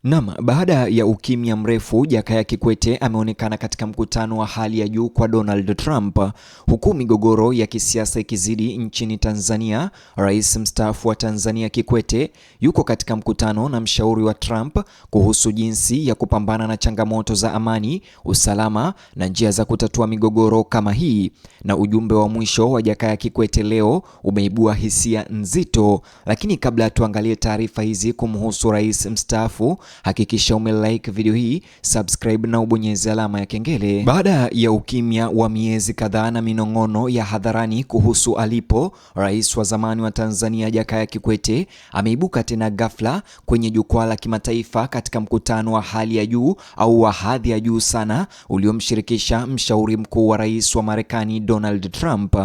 Naam, baada ya ukimya mrefu, Jakaya Kikwete ameonekana katika mkutano wa hali ya juu kwa Donald Trump, huku migogoro ya kisiasa ikizidi nchini Tanzania. Rais mstaafu wa Tanzania Kikwete yuko katika mkutano na mshauri wa Trump kuhusu jinsi ya kupambana na changamoto za amani, usalama na njia za kutatua migogoro kama hii. Na ujumbe wa mwisho wa Jakaya Kikwete leo umeibua hisia nzito, lakini kabla tuangalie taarifa hizi kumhusu rais mstaafu, hakikisha umelike video hii, subscribe na ubonyeze alama ya kengele. Baada ya ukimya wa miezi kadhaa na minong'ono ya hadharani kuhusu alipo, rais wa zamani wa Tanzania Jakaya Kikwete ameibuka tena ghafla kwenye jukwaa la kimataifa katika mkutano wa hali ya juu au wa hadhi ya juu sana uliomshirikisha mshauri mkuu wa rais wa Marekani Donald Trump.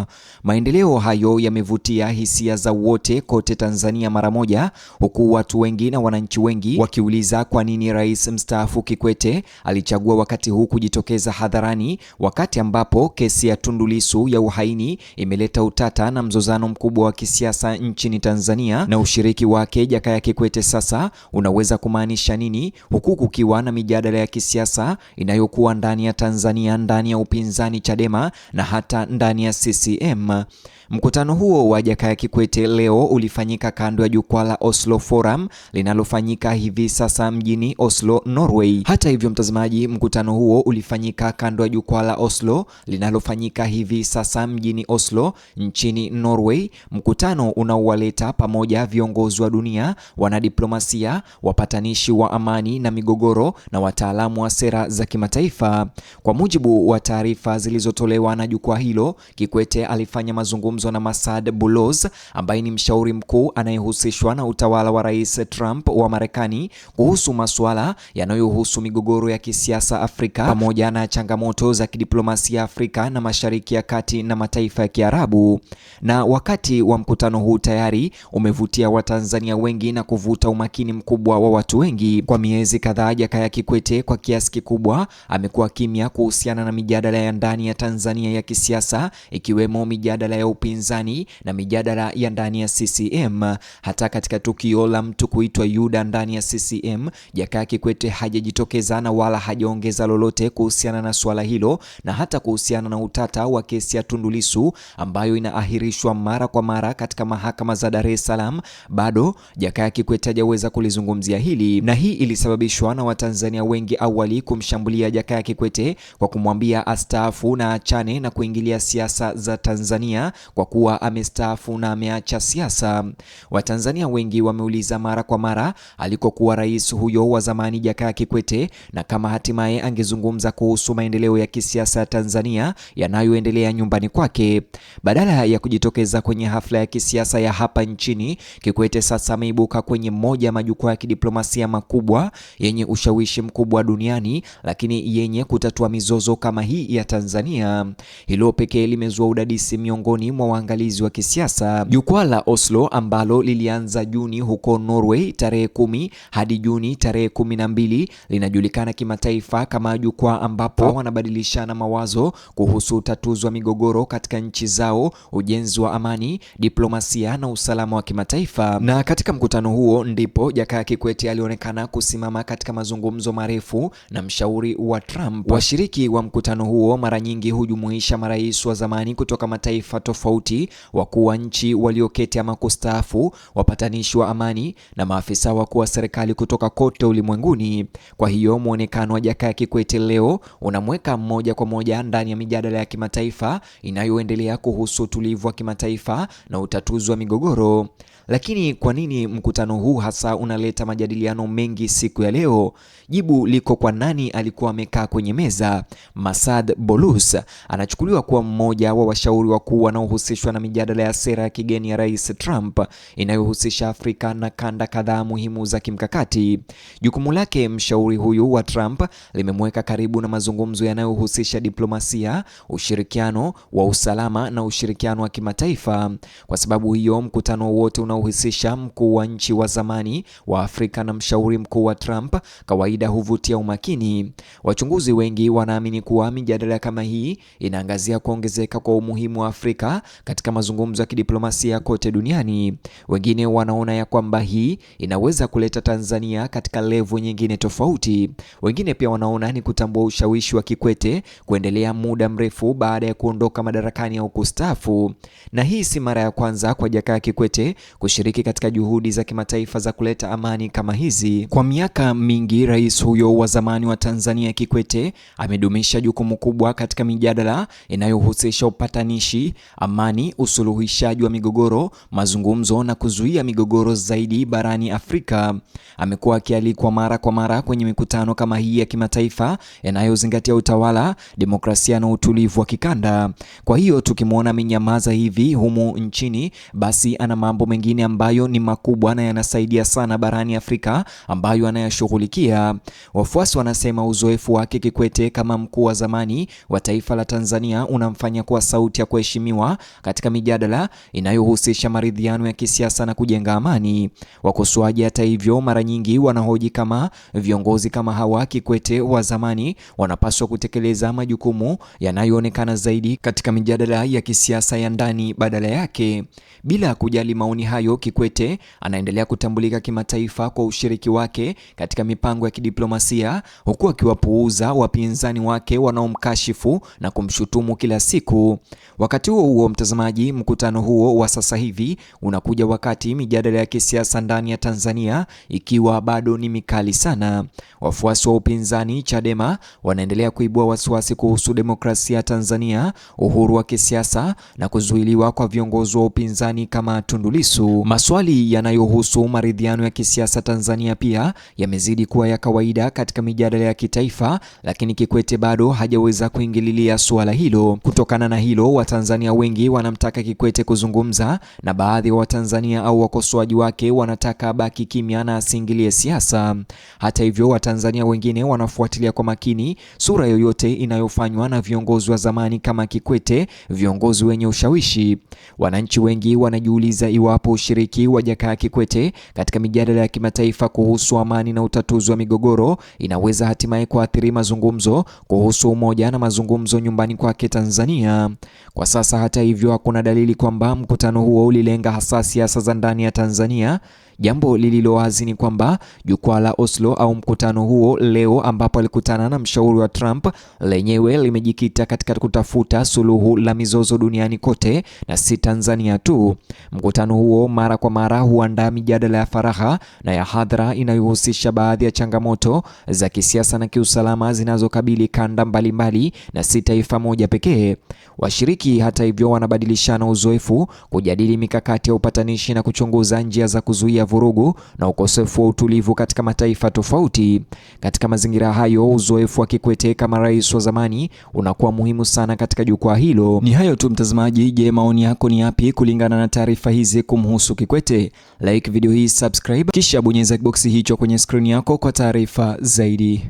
Maendeleo hayo yamevutia hisia za wote kote Tanzania mara moja, huku watu wengi na wananchi wengi wakiuliza kwa nini rais mstaafu Kikwete alichagua wakati huu kujitokeza hadharani, wakati ambapo kesi ya Tundu Lissu ya uhaini imeleta utata na mzozano mkubwa wa kisiasa nchini Tanzania. Na ushiriki wake Jakaya Kikwete sasa unaweza kumaanisha nini, huku kukiwa na mijadala ya kisiasa inayokuwa ndani ya Tanzania, ndani ya upinzani Chadema na hata ndani ya CCM. Mkutano huo wa Jakaya Kikwete leo ulifanyika kando ya jukwaa la Oslo Forum linalofanyika hivi sasa mjini Oslo, Norway. Hata hivyo, mtazamaji, mkutano huo ulifanyika kando ya jukwaa la Oslo linalofanyika hivi sasa mjini Oslo nchini Norway, mkutano unaowaleta pamoja viongozi wa dunia, wanadiplomasia, wapatanishi wa amani na migogoro na wataalamu wa sera za kimataifa. Kwa mujibu wa taarifa zilizotolewa na jukwaa hilo, Kikwete alifanya mazungumzo na Masad Boulos ambaye ni mshauri mkuu anayehusishwa na utawala wa Rais Trump wa Marekani kuhusu masuala yanayohusu migogoro ya kisiasa Afrika pamoja na changamoto za kidiplomasia Afrika na Mashariki ya Kati na mataifa ya Kiarabu. Na wakati wa mkutano huu tayari umevutia Watanzania wengi na kuvuta umakini mkubwa wa watu wengi. Kwa miezi kadhaa, Jakaya Kikwete kwa kiasi kikubwa amekuwa kimya kuhusiana na mijadala ya ndani ya Tanzania ya kisiasa, ikiwemo mijadala ya upinzani na mijadala ya ndani ya CCM. Hata katika tukio la mtu kuitwa Yuda ndani ya CCM, Jakaya Kikwete hajajitokeza na wala hajaongeza lolote kuhusiana na suala hilo, na hata kuhusiana na utata wa kesi ya Tundu Lissu ambayo inaahirishwa mara kwa mara katika mahakama za Dar es Salaam, bado Jakaya Kikwete hajaweza kulizungumzia hili, na hii ilisababishwa na Watanzania wengi awali kumshambulia Jakaya Kikwete kwa kumwambia astaafu na achane na kuingilia siasa za Tanzania kwa kuwa amestaafu na ameacha siasa. Watanzania wengi wameuliza mara kwa mara alikokuwa rais huyo wa zamani Jakaya Kikwete, na kama hatimaye angezungumza kuhusu maendeleo ya kisiasa ya Tanzania yanayoendelea nyumbani kwake. Badala ya kujitokeza kwenye hafla ya kisiasa ya hapa nchini, Kikwete sasa ameibuka kwenye moja ya majukwaa ya kidiplomasia makubwa yenye ushawishi mkubwa duniani, lakini yenye kutatua mizozo kama hii ya Tanzania. Hilo pekee limezua udadisi miongoni mwa waangalizi wa kisiasa. Jukwaa la Oslo ambalo lilianza Juni huko Norway tarehe 10 hadi Juni tarehe 12 linajulikana kimataifa kama jukwaa ambapo wanabadilishana mawazo kuhusu utatuzi wa migogoro katika nchi zao, ujenzi wa amani, diplomasia na usalama wa kimataifa. Na katika mkutano huo ndipo Jakaya Kikwete alionekana kusimama katika mazungumzo marefu na mshauri wa Trump. Washiriki wa mkutano huo mara nyingi hujumuisha marais wa zamani kutoka mataifa tofauti, wakuu wa nchi walioketi ama kustaafu, wapatanishi wa amani na maafisa wakuu wa serikali kutoka kote ulimwenguni. Kwa hiyo muonekano wa Jakaya Kikwete leo unamweka moja kwa moja ndani ya mijadala ya kimataifa inayoendelea kuhusu utulivu wa kimataifa na utatuzi wa migogoro. Lakini kwa nini mkutano huu hasa unaleta majadiliano mengi siku ya leo? Jibu liko kwa nani alikuwa amekaa kwenye meza. Masad Boulos anachukuliwa kuwa mmoja wa washauri wakuu wanaohusishwa na mijadala ya sera ya kigeni ya Rais Trump inayohusisha Afrika na kanda kadhaa muhimu za kimkakati. Jukumu lake mshauri huyu wa Trump limemweka karibu na mazungumzo yanayohusisha diplomasia, ushirikiano wa usalama na ushirikiano wa kimataifa. Kwa sababu hiyo, mkutano wote unaohusisha mkuu wa nchi wa zamani wa Afrika na mshauri mkuu wa Trump kawaida huvutia umakini. Wachunguzi wengi wanaamini kuwa mijadala kama hii inaangazia kuongezeka kwa umuhimu wa Afrika katika mazungumzo ya kidiplomasia kote duniani. Wengine wanaona ya kwamba hii inaweza kuleta Tanzania katika level nyingine tofauti. Wengine pia wanaona ni kutambua ushawishi wa Kikwete kuendelea muda mrefu baada ya kuondoka madarakani au kustaafu. Na hii si mara ya kwanza kwa Jakaya Kikwete kushiriki katika juhudi za kimataifa za kuleta amani kama hizi. Kwa miaka mingi, rais huyo wa zamani wa Tanzania Kikwete amedumisha jukumu kubwa katika mijadala inayohusisha upatanishi, amani, usuluhishaji wa migogoro, mazungumzo na kuzuia migogoro zaidi barani Afrika. Amekuwa akialikwa mara kwa mara kwenye mikutano kama hii ya kimataifa yanayozingatia utawala, demokrasia na utulivu wa kikanda. Kwa hiyo tukimwona amenyamaza hivi humu nchini, basi ana mambo mengine ambayo ni makubwa na yanasaidia sana barani Afrika ambayo anayashughulikia. Wafuasi wanasema uzoefu wake Kikwete kama mkuu wa zamani wa taifa la Tanzania unamfanya kuwa sauti ya kuheshimiwa katika mijadala inayohusisha maridhiano ya kisiasa na kujenga amani. Wakosoaji hata hivyo mara nyingi wanahoji kama viongozi kama hawa Kikwete wa zamani wanapaswa kutekeleza majukumu yanayoonekana zaidi katika mijadala ya kisiasa ya ndani badala yake. Bila kujali maoni hayo, Kikwete anaendelea kutambulika kimataifa kwa ushiriki wake katika mipango ya kidiplomasia, huku akiwapuuza wapinzani wake wanaomkashifu na kumshutumu kila siku. Wakati huo huo, mtazamaji, mkutano huo wa sasa hivi unakuja wakati mijadala ya kisiasa ndani ya Tanzania ikiwa bado ni mikali sana. Wafuasi wa upinzani Chadema wanaendelea kuibua wasiwasi kuhusu demokrasia Tanzania, uhuru wa kisiasa na kuzuiliwa kwa viongozi wa upinzani kama Tundu Lissu. Maswali yanayohusu maridhiano ya kisiasa Tanzania pia yamezidi kuwa ya kawaida katika mijadala ya kitaifa, lakini Kikwete bado hajaweza kuingililia suala hilo. Kutokana na hilo, Watanzania wengi wanamtaka Kikwete kuzungumza na baadhi ya Watanzania au wakosoaji wake wanataka baki kimya na asiingilie siasa. Hata hivyo, Watanzania wengine wanafuatilia kwa makini sura yoyote inayofanywa na viongozi wa zamani kama Kikwete, viongozi wenye ushawishi. Wananchi wengi wanajiuliza iwapo ushiriki wa Jakaya Kikwete katika mijadala ya kimataifa kuhusu amani na utatuzi wa migogoro inaweza hatimaye kuathiri mazungumzo kuhusu umoja na mazungumzo nyumbani kwake Tanzania. Kwa sasa, hata hivyo, hakuna dalili kwamba mkutano huo ulilenga hasa siasa za ndani ya Tanzania. Jambo lililo wazi ni kwamba jukwaa la Oslo au mkutano huo leo ambapo alikutana na mshauri wa Trump lenyewe limejikita katika kutafuta suluhu la mizozo duniani kote na si Tanzania tu. Mkutano huo mara kwa mara huandaa mijadala ya faragha na ya hadhara inayohusisha baadhi ya changamoto za kisiasa na kiusalama zinazokabili kanda mbalimbali na si taifa moja pekee. Washiriki hata hivyo wanabadilishana uzoefu, kujadili mikakati ya upatanishi na kuchunguza njia za kuzuia vurugu na ukosefu wa utulivu katika mataifa tofauti. Katika mazingira hayo, uzoefu wa Kikwete kama rais wa zamani unakuwa muhimu sana katika jukwaa hilo. Ni hayo tu mtazamaji, je, maoni yako ni yapi kulingana na taarifa hizi kumhusu Kikwete? Like video hii, subscribe, kisha bonyeza box hicho kwenye screen yako kwa taarifa zaidi.